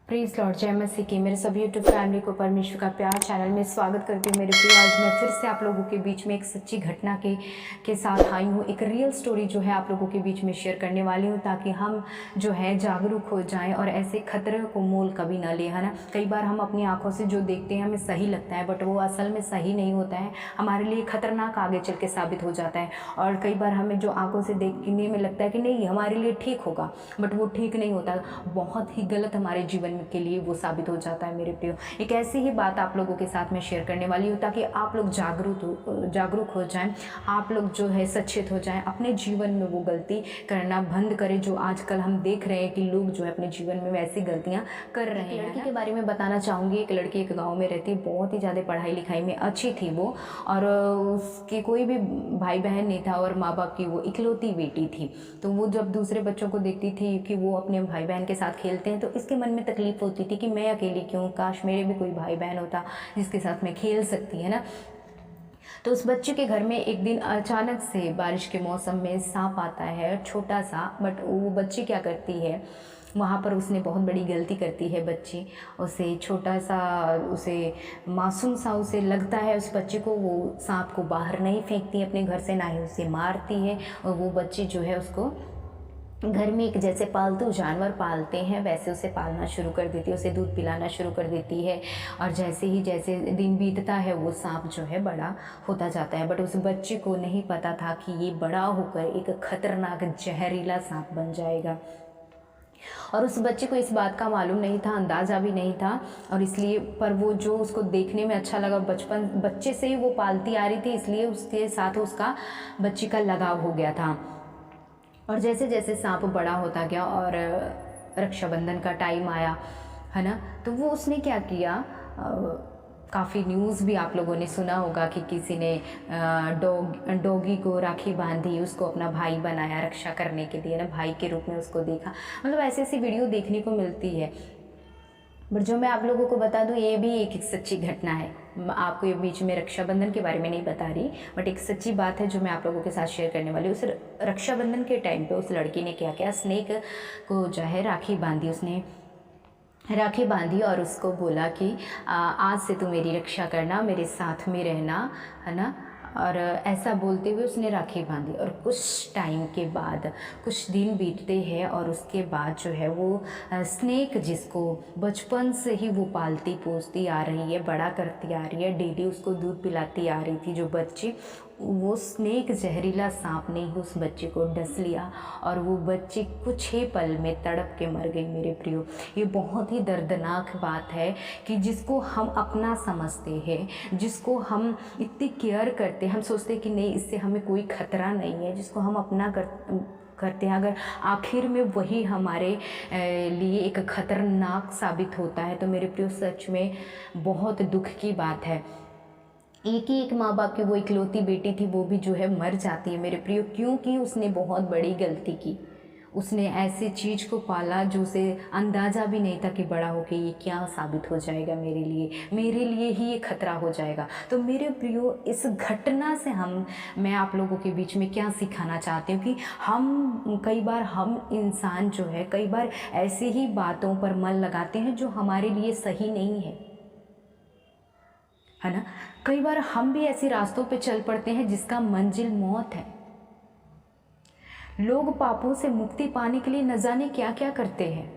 Praise Lord, जय मसीह की मेरे सभी यूट्यूब फैमिली को परमेश्वर का प्यार चैनल में स्वागत करती हूँ। मेरे प्रिय, आज मैं फिर से आप लोगों के बीच में एक सच्ची घटना के साथ आई हूँ। एक रियल स्टोरी जो है आप लोगों के बीच में शेयर करने वाली हूँ, ताकि हम जो है जागरूक हो जाएं और ऐसे खतरे को मोल कभी ना ले, है ना। कई बार हम अपनी आंखों से जो देखते हैं हमें सही लगता है, बट वो असल में सही नहीं होता है, हमारे लिए खतरनाक आगे चल के साबित हो जाता है। और कई बार हमें जो आंखों से देखने में लगता है कि नहीं हमारे लिए ठीक होगा, बट वो ठीक नहीं होता, बहुत ही गलत हमारे जीवन के लिए वो साबित हो जाता है। मेरे प्रियो, एक ऐसी ही बात आप लोगों के साथ मैं शेयर करने वाली हूँ, ताकि आप लोग जागरूक हो जाएं, आप लोग जो है सचेत हो जाएं, अपने जीवन में वो गलती करना बंद करें जो आजकल हम देख रहे हैं कि लोग जो है अपने जीवन में वैसी गलतियाँ कर रहे हैं। लड़की के बारे में बताना चाहूँगी। एक लड़की एक गाँव में रहती है, बहुत ही ज़्यादा पढ़ाई लिखाई में अच्छी थी वो, और उसके कोई भी भाई बहन नहीं था, और माँ बाप की वो इकलौती बेटी थी। तो वो जब दूसरे बच्चों को देखती थी कि वो अपने भाई बहन के साथ खेलते हैं, तो इसके मन में तकलीफ होती थी कि मैं अकेली क्यों, काश मेरे भी कोई भाई बहन होता जिसके साथ मैं खेल सकती, है ना। तो उस बच्चे के घर में एक दिन अचानक से बारिश के मौसम में सांप आता है, छोटा सा। बट वो बच्ची क्या करती है, वहाँ पर उसने बहुत बड़ी गलती करती है बच्ची। उसे छोटा सा, उसे मासूम सा उसे लगता है उस बच्चे को, वो सांप को बाहर नहीं फेंकती है अपने घर से, ना ही उसे मारती है। और वो बच्ची जो है उसको घर में एक जैसे पालतू जानवर पालते हैं वैसे उसे पालना शुरू कर देती है, उसे दूध पिलाना शुरू कर देती है। और जैसे दिन बीतता है वो सांप जो है बड़ा होता जाता है। बट उस बच्चे को नहीं पता था कि ये बड़ा होकर एक खतरनाक जहरीला सांप बन जाएगा। और उस बच्चे को इस बात का मालूम नहीं था, अंदाज़ा भी नहीं था, और इसलिए पर वो जो उसको देखने में अच्छा लगा, बच्चे से ही वो पालती आ रही थी, इसलिए उसके साथ उसका बच्ची का लगाव हो गया था। और जैसे जैसे सांप बड़ा होता गया और रक्षाबंधन का टाइम आया, है ना, तो वो उसने क्या किया, काफ़ी न्यूज़ भी आप लोगों ने सुना होगा कि किसी ने डॉगी को राखी बांधी, उसको अपना भाई बनाया रक्षा करने के लिए, ना, भाई के रूप में उसको देखा। मतलब ऐसी ऐसी वीडियो देखने को मिलती है। बट जो मैं आप लोगों को बता दूं, ये भी एक सच्ची घटना है। आपको ये बीच में रक्षाबंधन के बारे में नहीं बता रही, बट एक सच्ची बात है जो मैं आप लोगों के साथ शेयर करने वाली हूँ। उस रक्षाबंधन के टाइम पे उस लड़की ने क्या किया, स्नेक को जो है राखी बांधी, उसने राखी बांधी और उसको बोला कि आज से तू मेरी रक्षा करना, मेरे साथ में रहना, है ना। और ऐसा बोलते हुए उसने राखी बांधी। और कुछ टाइम के बाद, कुछ दिन बीतते हैं, और उसके बाद जो है वो स्नेक, जिसको बचपन से ही वो पालती पोसती आ रही है, बड़ा करती आ रही है, डेली उसको दूध पिलाती आ रही थी जो बच्ची, वो स्नेक जहरीला सांप ने ही उस बच्चे को डस लिया, और वो बच्ची कुछ ही पल में तड़प के मर गई। मेरे प्रियो, ये बहुत ही दर्दनाक बात है कि जिसको हम अपना समझते हैं, जिसको हम इतनी केयर करते हैं, हम सोचते हैं कि नहीं इससे हमें कोई खतरा नहीं है, जिसको हम अपना करते हैं, अगर आखिर में वही हमारे लिए एक खतरनाक साबित होता है, तो मेरे प्रियो सच में बहुत दुख की बात है। एक माँ बाप की वो इकलौती बेटी थी, वो भी जो है मर जाती है मेरे प्रियो, क्योंकि उसने बहुत बड़ी गलती की। उसने ऐसी चीज़ को पाला जो उसे अंदाज़ा भी नहीं था कि बड़ा होकर ये क्या साबित हो जाएगा मेरे लिए ही ये खतरा हो जाएगा। तो मेरे प्रियो, इस घटना से मैं आप लोगों के बीच में क्या सिखाना चाहती हूँ कि कई बार हम इंसान जो है कई बार ऐसी ही बातों पर मन लगाते हैं जो हमारे लिए सही नहीं है ना। कई बार हम भी ऐसे रास्तों पे चल पड़ते हैं जिसका मंजिल मौत है। लोग पापों से मुक्ति पाने के लिए न जाने क्या क्या करते हैं,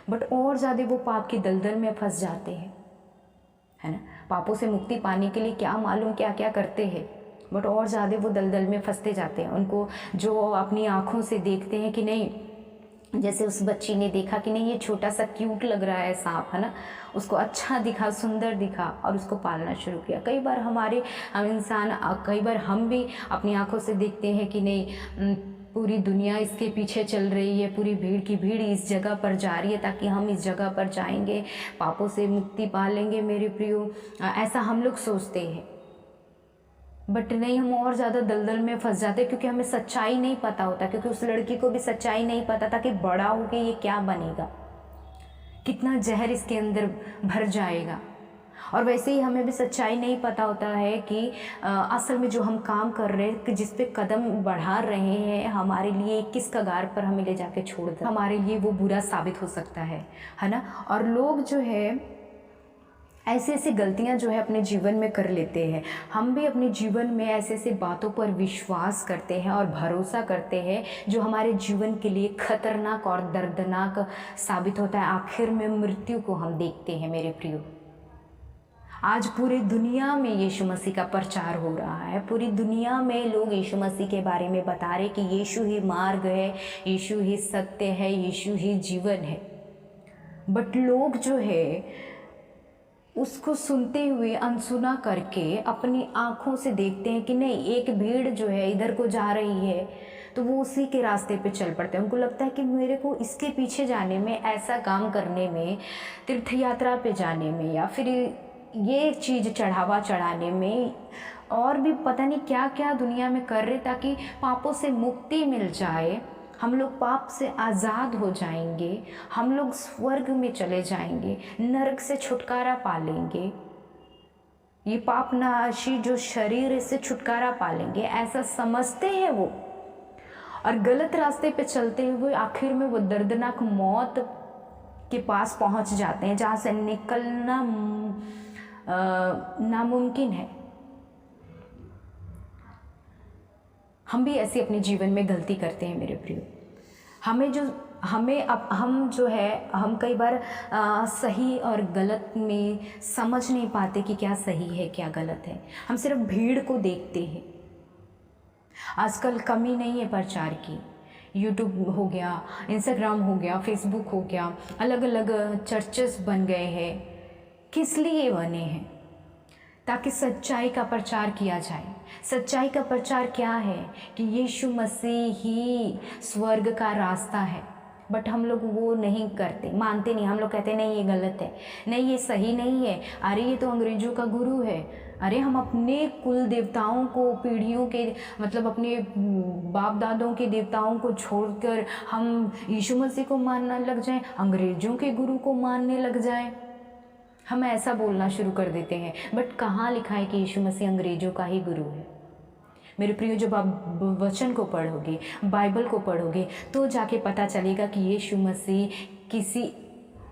बट और ज़्यादा वो पाप की दलदल में फंस जाते हैं, है ना। पापों से मुक्ति पाने के लिए क्या मालूम क्या क्या करते हैं, बट और ज़्यादा वो दलदल में फंसते जाते हैं। उनको जो अपनी आँखों से देखते हैं कि नहीं, जैसे उस बच्ची ने देखा कि नहीं ये छोटा सा क्यूट लग रहा है सांप, है ना, उसको अच्छा दिखा, सुंदर दिखा, और उसको पालना शुरू किया। कई बार कई बार हम भी अपनी आंखों से देखते हैं कि नहीं पूरी दुनिया इसके पीछे चल रही है, पूरी भीड़ की भीड़ इस जगह पर जा रही है, ताकि हम इस जगह पर जाएंगे, पापों से मुक्ति पा लेंगे। मेरे प्रियो, ऐसा हम लोग सोचते हैं, बट नहीं, हम और ज़्यादा दलदल में फंस जाते हैं, क्योंकि हमें सच्चाई नहीं पता होता। क्योंकि उस लड़की को भी सच्चाई नहीं पता था कि बड़ा होके ये क्या बनेगा, कितना जहर इसके अंदर भर जाएगा। और वैसे ही हमें भी सच्चाई नहीं पता होता है कि असल में जो हम काम कर रहे हैं, कि जिस पे कदम बढ़ा रहे हैं, हमारे लिए किस कगार पर हमें ले जाके छोड़ दे, हमारे लिए वो बुरा साबित हो सकता है ना। और लोग जो है ऐसी ऐसी गलतियां जो है अपने जीवन में कर लेते हैं। हम भी अपने जीवन में ऐसे ऐसे बातों पर विश्वास करते हैं और भरोसा करते हैं जो हमारे जीवन के लिए खतरनाक और दर्दनाक साबित होता है। आखिर में मृत्यु को हम देखते हैं मेरे प्रियो। आज पूरी दुनिया में यीशु मसीह का प्रचार हो रहा है। पूरी दुनिया में लोग यीशु मसीह के बारे में बता रहे कि यीशु ही मार्ग है, यीशु ही सत्य है, यीशु ही जीवन है। बट लोग जो है उसको सुनते हुए अनसुना करके अपनी आँखों से देखते हैं कि नहीं, एक भीड़ जो है इधर को जा रही है तो वो उसी के रास्ते पे चल पड़ते हैं। उनको लगता है कि मेरे को इसके पीछे जाने में, ऐसा काम करने में, तीर्थ यात्रा पे जाने में, या फिर ये चीज़ चढ़ावा चढ़ाने में, और भी पता नहीं क्या क्या दुनिया में कर रहे ताकि पापों से मुक्ति मिल जाए, हम लोग पाप से आज़ाद हो जाएंगे, हम लोग स्वर्ग में चले जाएंगे, नरक से छुटकारा पा लेंगे, ये पाप नाशी जो शरीर से छुटकारा पा लेंगे, ऐसा समझते हैं वो। और गलत रास्ते पे चलते हुए आखिर में वो दर्दनाक मौत के पास पहुंच जाते हैं, जहाँ से निकलना नामुमकिन है। हम भी ऐसी अपने जीवन में गलती करते हैं मेरे प्रियो। हम जो है हम कई बार सही और गलत में समझ नहीं पाते कि क्या सही है क्या गलत है। हम सिर्फ भीड़ को देखते हैं। आजकल कमी नहीं है प्रचार की। यूट्यूब हो गया, इंस्टाग्राम हो गया, फेसबुक हो गया, अलग अलग चर्चेस बन गए हैं। किस लिए बने हैं? ताकि सच्चाई का प्रचार किया जाए। सच्चाई का प्रचार क्या है? कि यीशु मसीह ही स्वर्ग का रास्ता है। बट हम लोग वो नहीं करते, मानते नहीं। हम लोग कहते नहीं ये गलत है, नहीं ये सही नहीं है, अरे ये तो अंग्रेजों का गुरु है। अरे हम अपने कुल देवताओं को, पीढ़ियों के मतलब अपने बाप दादों के देवताओं को छोड़कर हम यीशु मसीह को मानने लग जाएं, अंग्रेजों के गुरु को मानने लग जाएं। हम ऐसा बोलना शुरू कर देते हैं। बट कहाँ लिखा है कि यीशु मसीह अंग्रेजों का ही गुरु है? मेरे प्रियो, जब आप वचन को पढ़ोगे, बाइबल को पढ़ोगे, तो जाके पता चलेगा कि यीशु मसीह किसी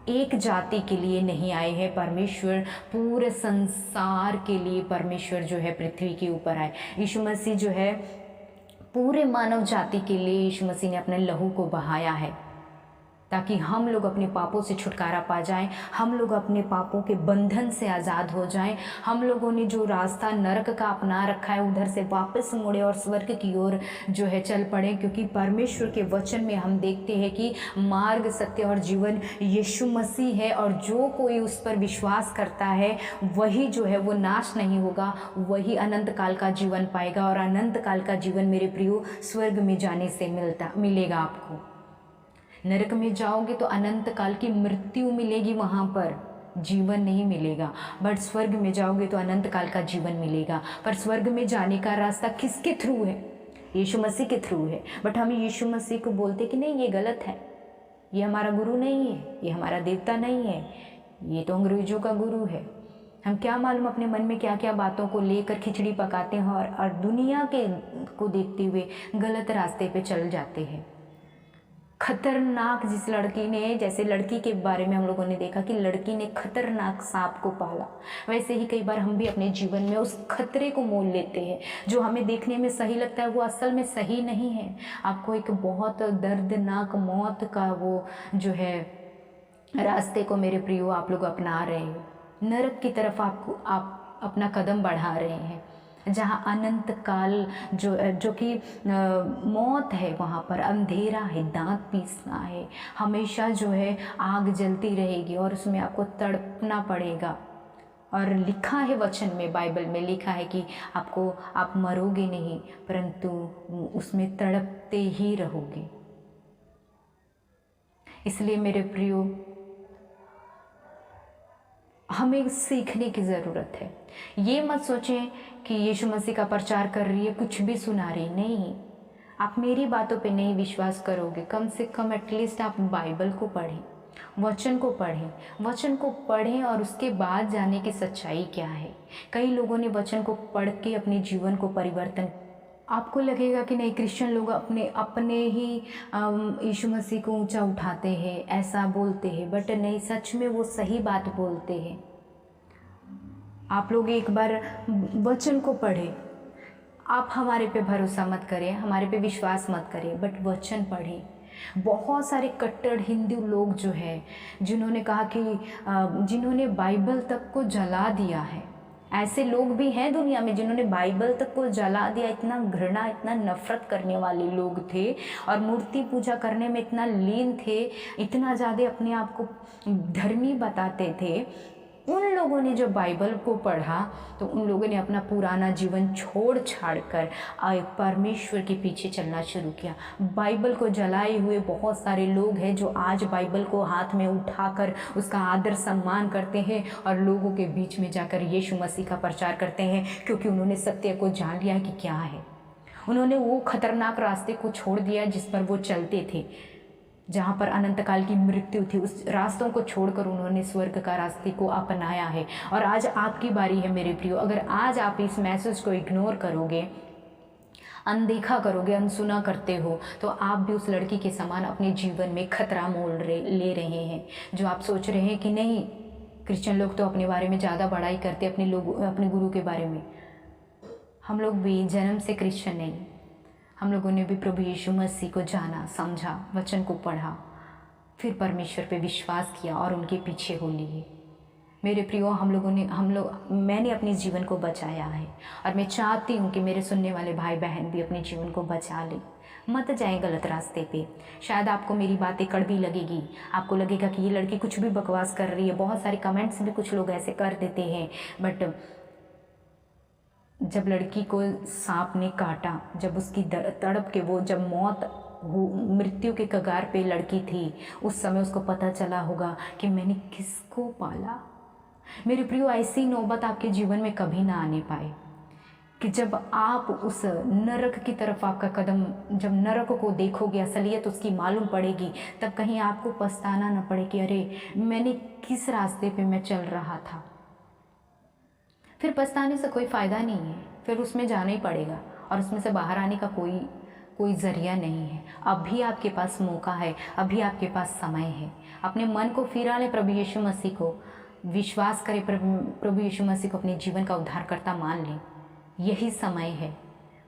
एक जाति के लिए नहीं आए हैं। परमेश्वर पूरे संसार के लिए परमेश्वर जो है पृथ्वी के ऊपर आए। यीशु मसीह जो है पूरे मानव जाति के लिए यीशु मसीह ने अपने लहू को बहाया है, ताकि हम लोग अपने पापों से छुटकारा पा जाएं, हम लोग अपने पापों के बंधन से आज़ाद हो जाएं। हम लोगों ने जो रास्ता नरक का अपना रखा है उधर से वापस मुड़े और स्वर्ग की ओर जो है चल पड़े। क्योंकि परमेश्वर के वचन में हम देखते हैं कि मार्ग, सत्य और जीवन यीशु मसीह है, और जो कोई उस पर विश्वास करता है वही जो है वो नाश नहीं होगा, वही अनंत काल का जीवन पाएगा। और अनंत काल का जीवन मेरे प्रियो स्वर्ग में जाने से मिलेगा आपको। नरक में जाओगे तो अनंत काल की मृत्यु मिलेगी, वहाँ पर जीवन नहीं मिलेगा। बट स्वर्ग में जाओगे तो अनंत काल का जीवन मिलेगा। पर स्वर्ग में जाने का रास्ता किसके थ्रू है? यीशु मसीह के थ्रू है। बट हम यीशु मसीह को बोलते कि नहीं ये गलत है, ये हमारा गुरु नहीं है, ये हमारा देवता नहीं है, ये तो अंग्रेजों का गुरु है। हम क्या मालूम अपने मन में क्या क्या बातों को लेकर खिचड़ी पकाते हैं और दुनिया के को देखते हुए गलत रास्ते पे चल जाते हैं। खतरनाक, जिस लड़की ने, जैसे लड़की के बारे में हम लोगों ने देखा कि लड़की ने खतरनाक सांप को पाला, वैसे ही कई बार हम भी अपने जीवन में उस खतरे को मोल लेते हैं। जो हमें देखने में सही लगता है वो असल में सही नहीं है। आपको एक बहुत दर्दनाक मौत का वो जो है रास्ते को मेरे प्रियो आप लोग अपना रहे हो। नरक की तरफ आप अपना कदम बढ़ा रहे हैं, जहाँ अनंत काल जो कि मौत है, वहाँ पर अंधेरा है, दांत पीसना है, हमेशा जो है आग जलती रहेगी और उसमें आपको तड़पना पड़ेगा। और लिखा है वचन में, बाइबल में लिखा है कि आप मरोगे नहीं, परंतु उसमें तड़पते ही रहोगे। इसलिए मेरे प्रियो, हमें सीखने की ज़रूरत है। ये मत सोचें कि यीशु मसीह का प्रचार कर रही है, कुछ भी सुना रही, नहीं। आप मेरी बातों पे नहीं विश्वास करोगे, कम से कम एटलीस्ट आप बाइबल को पढ़ें, वचन को पढ़ें, वचन को पढ़ें और उसके बाद जाने की सच्चाई क्या है। कई लोगों ने वचन को पढ़ के अपने जीवन को परिवर्तन। आपको लगेगा कि नहीं, क्रिश्चियन लोग अपने अपने ही यीशु मसीह को ऊंचा उठाते हैं, ऐसा बोलते हैं, बट नहीं, सच में वो सही बात बोलते हैं। आप लोग एक बार वचन को पढ़ें। आप हमारे पे भरोसा मत करें, हमारे पे विश्वास मत करें, बट वचन पढ़ें। बहुत सारे कट्टर हिंदू लोग जो है, जिन्होंने कहा कि जिन्होंने बाइबल तक को जला दिया है, ऐसे लोग भी हैं दुनिया में जिन्होंने बाइबल तक को जला दिया। इतना घृणा, इतना नफरत करने वाले लोग थे और मूर्ति पूजा करने में इतना लीन थे, इतना ज़्यादा अपने आप को धर्मी बताते थे। उन लोगों ने जब बाइबल को पढ़ा तो उन लोगों ने अपना पुराना जीवन छोड़ छाड़ कर परमेश्वर के पीछे चलना शुरू किया। बाइबल को जलाए हुए बहुत सारे लोग हैं जो आज बाइबल को हाथ में उठाकर उसका आदर सम्मान करते हैं और लोगों के बीच में जाकर यीशु मसीह का प्रचार करते हैं, क्योंकि उन्होंने सत्य को जान लिया कि क्या है। उन्होंने वो खतरनाक रास्ते को छोड़ दिया जिस पर वो चलते थे, जहाँ पर अनंत काल की मृत्यु थी। उस रास्तों को छोड़कर उन्होंने स्वर्ग का रास्ते को अपनाया है। और आज आपकी बारी है मेरे प्रियो। अगर आज आप इस मैसेज को इग्नोर करोगे, अनदेखा करोगे, अनसुना करते हो, तो आप भी उस लड़की के समान अपने जीवन में खतरा ले रहे हैं। जो आप सोच रहे हैं कि नहीं, क्रिश्चियन लोग तो अपने बारे में ज़्यादा बड़ाई करते, अपने गुरु के बारे में। हम लोग भी जन्म से क्रिश्चियन नहीं, हम लोगों ने भी प्रभु यीशु मसीह को जाना, समझा, वचन को पढ़ा, फिर परमेश्वर पे विश्वास किया और उनके पीछे हो लिए। मेरे प्रियो, मैंने अपने जीवन को बचाया है और मैं चाहती हूँ कि मेरे सुनने वाले भाई बहन भी अपने जीवन को बचा लें। मत जाएं गलत रास्ते पे। शायद आपको मेरी बातें कड़वी लगेगी, आपको लगेगा कि ये लड़की कुछ भी बकवास कर रही है। बहुत सारे कमेंट्स भी कुछ लोग ऐसे कर देते हैं, बट जब लड़की को सांप ने काटा, जब उसकी तड़प के वो जब मृत्यु के कगार पे लड़की थी, उस समय उसको पता चला होगा कि मैंने किसको पाला। मेरे प्रियो, ऐसी नौबत आपके जीवन में कभी ना आने पाए कि जब आप उस नरक की तरफ आपका कदम, जब नरक को देखोगे, असलियत उसकी मालूम पड़ेगी, तब कहीं आपको पछताना न पड़े कि अरे मैंने किस रास्ते पे मैं चल रहा था। फिर पछताने से कोई फ़ायदा नहीं है, फिर उसमें जाना ही पड़ेगा और उसमें से बाहर आने का कोई ज़रिया नहीं है। अभी आपके पास मौका है, अभी आपके पास समय है। अपने मन को फिरा लें, प्रभु यीशु मसीह को विश्वास करें, प्रभु यीशु मसीह को अपने जीवन का उद्धारकर्ता मान लें। यही समय है,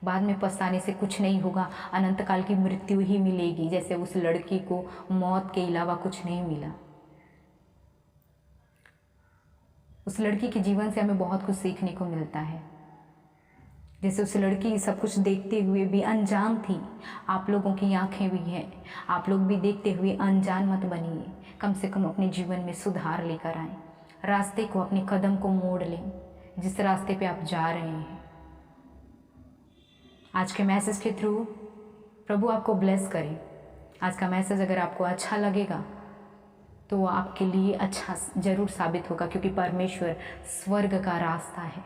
बाद में पछताने से कुछ नहीं होगा। अनंत काल की मृत्यु ही मिलेगी, जैसे उस लड़की को मौत के अलावा कुछ नहीं मिला। उस लड़की के जीवन से हमें बहुत कुछ सीखने को मिलता है। जैसे उस लड़की सब कुछ देखते हुए भी अनजान थी। आप लोगों की आंखें भी हैं, आप लोग भी देखते हुए अनजान मत बनिए। कम से कम अपने जीवन में सुधार लेकर आएं, रास्ते को, अपने कदम को मोड़ लें जिस रास्ते पे आप जा रहे हैं। आज के मैसेज के थ्रू प्रभु आपको ब्लेस करे। आज का मैसेज अगर आपको अच्छा लगेगा तो वो आपके लिए अच्छा जरूर साबित होगा, क्योंकि परमेश्वर स्वर्ग का रास्ता है।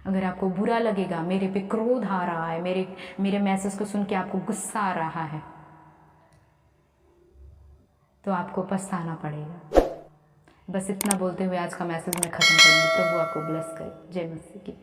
अगर आपको बुरा लगेगा, मेरे पे क्रोध आ रहा है, मेरे मैसेज को सुन के आपको गुस्सा आ रहा है, तो आपको पछताना पड़ेगा। बस इतना बोलते हुए आज का मैसेज मैं ख़त्म करूँगी। प्रभु आपको ब्लेस करे। जय मसीह की।